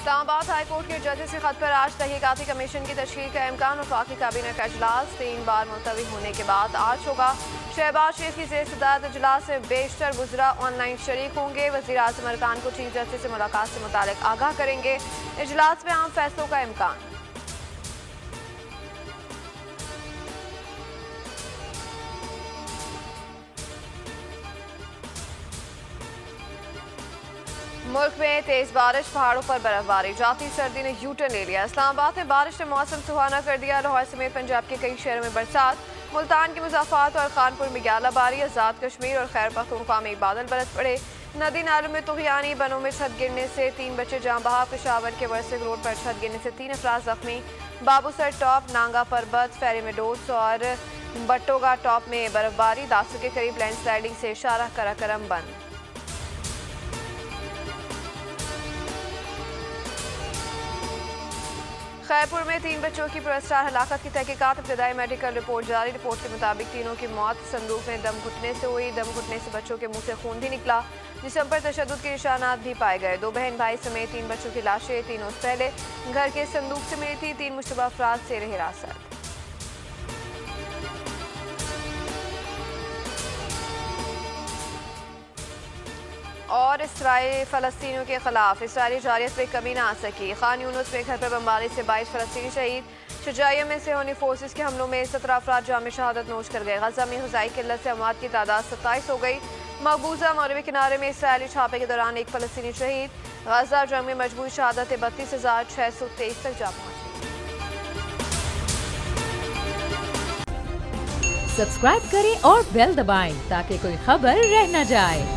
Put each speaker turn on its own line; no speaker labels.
Islamabad high court के जजेस के खत पर आज तहकीकाती कमीशन की तश्कील का इम्कान। वफाकी काबीना का इजलास 3 बार मुलतवी होने के बाद आज होगा। शहबाज शरीफ की ज़ेर-ए-सदारत इजलास में बेशतर वज़रा ऑनलाइन शरीक होंगे। वज़ीर आज़म अरकान को चीफ जस्टिस से मुलाकात से मुतालिक आगाह करेंगे। इजलास में अहम फैसलों का इम्कान। मुल्क में तेज बारिश, पहाड़ों पर बर्फबारी, जाती सर्दी ने यूटर्न ले लिया। इस्लामाबाद में बारिश ने मौसम सुहाना कर दिया। लाहौर समेत पंजाब के कई शहरों में बरसात, मुल्तान के मुज़ाफ़ात और खानपुर में ग्यालाबारी, आज़ाद कश्मीर और खैर पख्तूनख्वा में बादल बरस पड़े। नदी नालों में तुग़यानी, बनों में छत गिरने से 3 बच्चे जाँ बहक। पेशावर के वर्सिक रोड पर छत गिरने से 3 अफराद जख्मी। बाबूसर टॉप, नांगा परबत, फेरी में डोस और बट्टोगा टॉप में बर्फबारी। दासू के करीब लैंडस्लाइडिंग से शारा कराकरम बंद। खैरपुर में 3 बच्चों की पुरस्कार हलाकत की तहकीकात। इब्तदाई मेडिकल रिपोर्ट जारी। रिपोर्ट के मुताबिक तीनों की मौत संदूक में दम घुटने से हुई। दम घुटने से बच्चों के मुंह से खून भी निकला। जिस्म पर तशद्दुद के निशानात भी पाए गए। 2 बहन भाई समेत 3 बच्चों की लाशें 3 रोज पहले घर के संदूक से मिली थी। 3 मुश्तबा अफराद से हिरासत। और इसराइल फ़लस्तीनियों के खिलाफ इसराइली जारियत में कमी न आ सकी। खान यूनुस में घर पर बमबारी से 22 फ़लस्तीनी शहीद। शुजाइया में से होनी फोर्सेस के हमलों में 17 अफराद जाम शहादत नोश कर गए। गजा में ग़िज़ाई किल्लत से अमवात की तादाद 27 हो गई। मकबूजा मगरबी किनारे में इसराइली छापे के दौरान 1 फ़लस्तीनी शहीद। गजा जंग में मजबूरी शहादत 32,623 तक जा पहुंची।
सब्सक्राइब करें और बेल दबाएं ताकि कोई खबर रह न जाए।